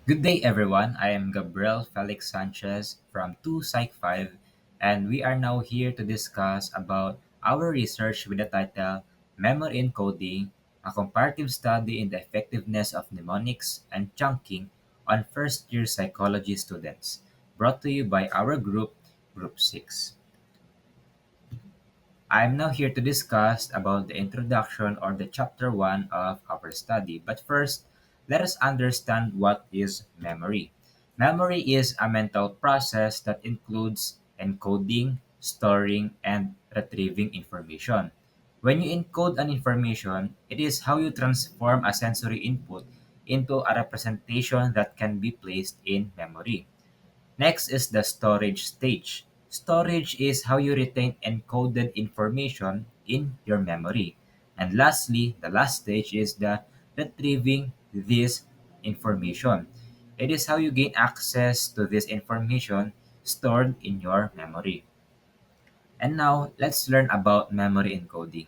Good day, everyone. I am Gabriel Felix Sanchez from 2 Psych 5, and we are now here to discuss about our research with the title Memory Encoding, a comparative study in the effectiveness of mnemonics and chunking on first year psychology students, brought to you by our group, Group 6. I'm now here to discuss about the introduction or the chapter 1 of our study. But first, let us understand what is memory. Memory is a mental process that includes encoding, storing, and retrieving information. When you encode an information, it is how you transform a sensory input into a representation that can be placed in memory. Next is the storage stage. Storage is how you retain encoded information in your memory. And lastly, the last stage is the retrieving this information. It is how you gain access to this information stored in your memory. And now, let's learn about memory encoding.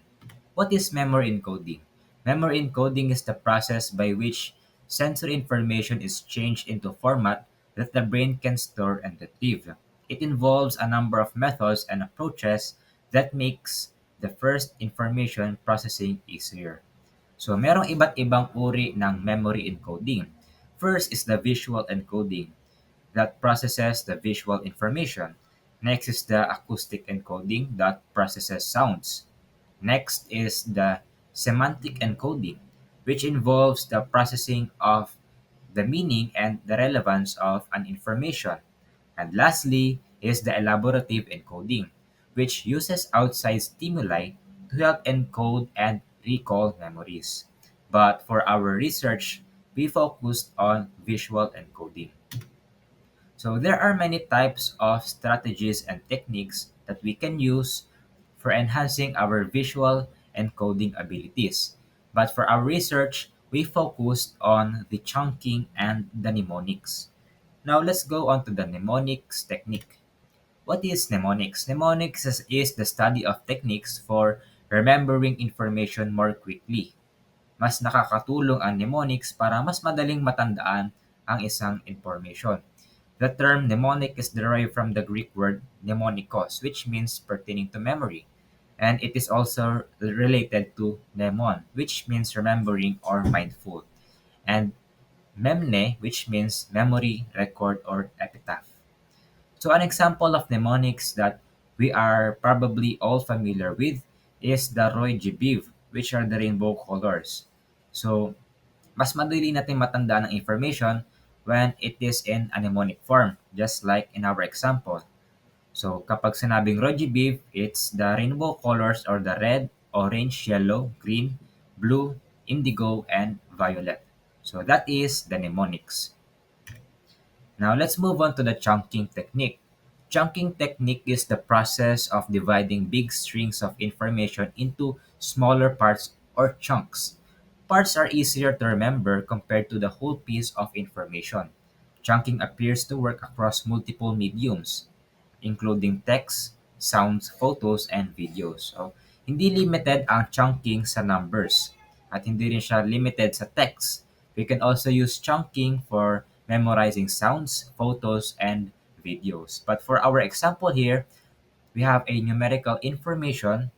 What is memory encoding? Memory encoding is the process by which sensory information is changed into format that the brain can store and retrieve. It involves a number of methods and approaches that makes the first information processing easier. So, merong iba't ibang uri ng memory encoding. First is the visual encoding that processes the visual information. Next is the acoustic encoding that processes sounds. Next is the semantic encoding, which involves the processing of the meaning and the relevance of an information. And lastly is the elaborative encoding, which uses outside stimuli to help encode and recall memories. But for our research, we focused on visual encoding. So there are many types of strategies and techniques that we can use for enhancing our visual encoding abilities. But for our research, we focused on the chunking and the mnemonics. Now let's go on to the mnemonics technique. What is mnemonics? Mnemonics is the study of techniques for remembering information more quickly. Mas nakakatulong ang mnemonics para mas madaling matandaan ang isang information. The term mnemonic is derived from the Greek word mnemonikos, which means pertaining to memory. And it is also related to mnemon, which means remembering or mindful. And memne, which means memory, record, or epitaph. So an example of mnemonics that we are probably all familiar with is the Roy G. Biv, which are the rainbow colors. So mas madali natin matandaan ang information when it is in a mnemonic form, just like in our example. So kapag sinabing Roji Beef, it's the rainbow colors or the red, orange, yellow, green, blue, indigo, and violet. So that is the mnemonics. Now let's move on to the chunking technique. Chunking technique is the process of dividing big strings of information into smaller parts or chunks. Parts are easier to remember compared to the whole piece of information. Chunking appears to work across multiple mediums, including text, sounds, photos, and videos. So, hindi limited ang chunking sa numbers at hindi rin siya limited sa text. We can also use chunking for memorizing sounds, photos, and videos. But for our example here, we have a numerical information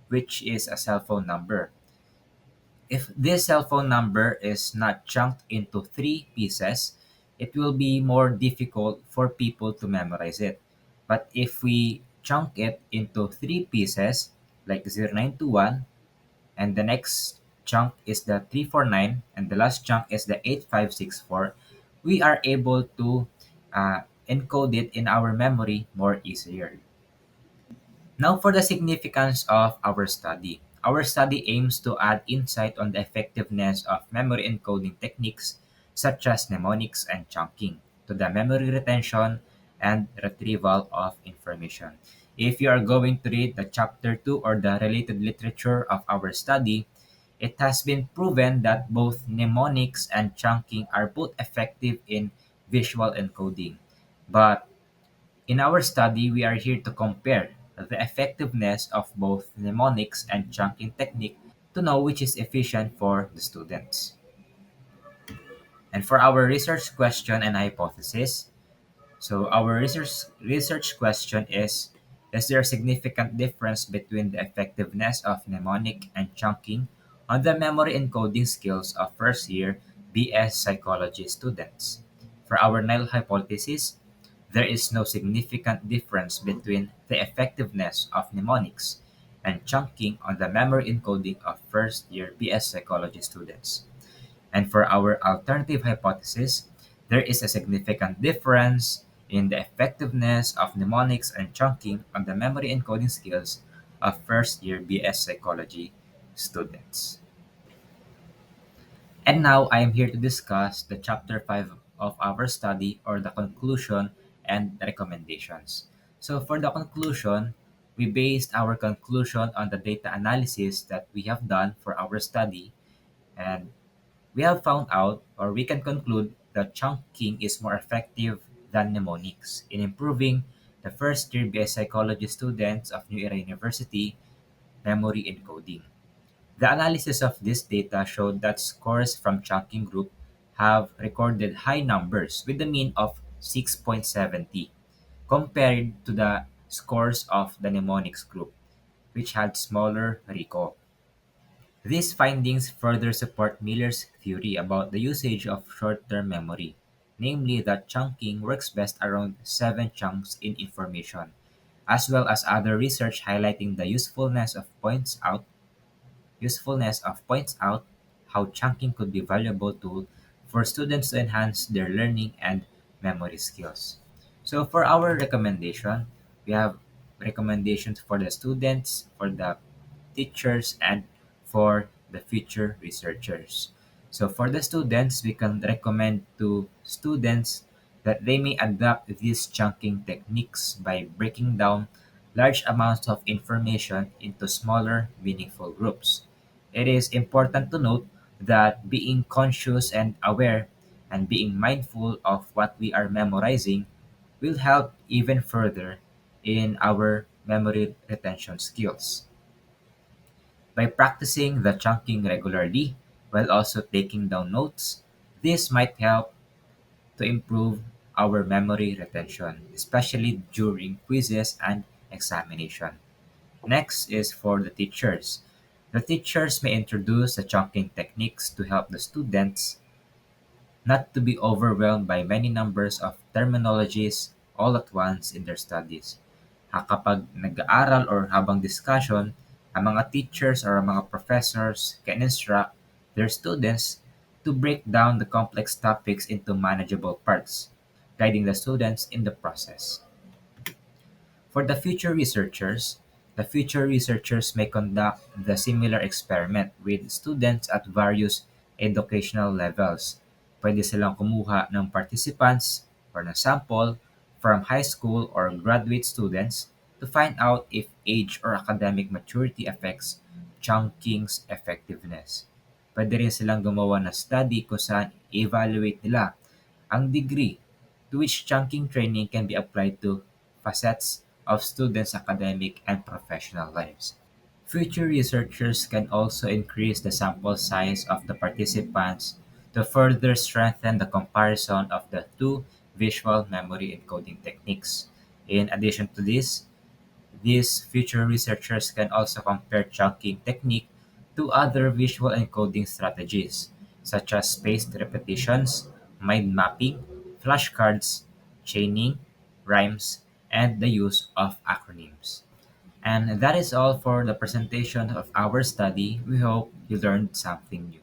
which is a cell phone number. If this cell phone number is not chunked into three pieces, it will be more difficult for people to memorize it. But if we chunk it into three pieces, like 0921, and the next chunk is the 349, and the last chunk is the 8564, we are able to encode it in our memory more easier. Now for the significance of our study. Our study aims to add insight on the effectiveness of memory encoding techniques such as mnemonics and chunking to the memory retention and retrieval of information. If you are going to read the chapter 2 or the related literature of our study, it has been proven that both mnemonics and chunking are both effective in visual encoding. But in our study, we are here to compare the effectiveness of both mnemonics and chunking technique to know which is efficient for the students. And for our research question and hypothesis, so our research question is there a significant difference between the effectiveness of mnemonic and chunking on the memory encoding skills of first year BS psychology students? For our null hypothesis, there is no significant difference between the effectiveness of mnemonics and chunking on the memory encoding of first year BS psychology students. And for our alternative hypothesis, there is a significant difference in the effectiveness of mnemonics and chunking on the memory encoding skills of first year BS psychology students. And now I am here to discuss the chapter 5 of our study, or the conclusion and recommendations. So for the conclusion, we based our conclusion on the data analysis that we have done for our study, and we have found out, or we can conclude, that chunking is more effective than mnemonics in improving the first year BS psychology students of New Era University memory encoding. The analysis of this data showed that scores from chunking group have recorded high numbers with a mean of 6.70 compared to the scores of the mnemonics group, which had smaller recall. These findings further support Miller's theory about the usage of short-term memory, namely that chunking works best around 7 chunks in information, as well as other research highlighting the usefulness of points out how chunking could be a valuable tool for students to enhance their learning and memory skills. So for our recommendation, we have recommendations for the students, for the teachers, and for the future researchers. So for the students, we can recommend to students that they may adopt these chunking techniques by breaking down large amounts of information into smaller, meaningful groups. It is important to note that being conscious and aware and being mindful of what we are memorizing will help even further in our memory retention skills. By practicing the chunking regularly while also taking down notes, this might help to improve our memory retention, especially during quizzes and examination. Next is for the teachers. The teachers may introduce the chunking techniques to help the students not to be overwhelmed by many numbers of terminologies all at once in their studies. Kapag nag-aaral or habang discussion, ang mga teachers or ang mga professors can instruct their students to break down the complex topics into manageable parts, guiding the students in the process. For the future researchers may conduct the similar experiment with students at various educational levels. Pwede silang kumuha ng participants or ng sample from high school or graduate students to find out if age or academic maturity affects chunking's effectiveness. Pwede rin silang gumawa ng study kung saan evaluate nila ang degree to which chunking training can be applied to facets of students' academic and professional lives. Future researchers can also increase the sample size of the participants to further strengthen the comparison of the two visual memory encoding techniques. In addition to this, these future researchers can also compare chunking technique to other visual encoding strategies, such as spaced repetitions, mind mapping, flashcards, chaining, rhymes, and the use of acronyms. And that is all for the presentation of our study. We hope you learned something new.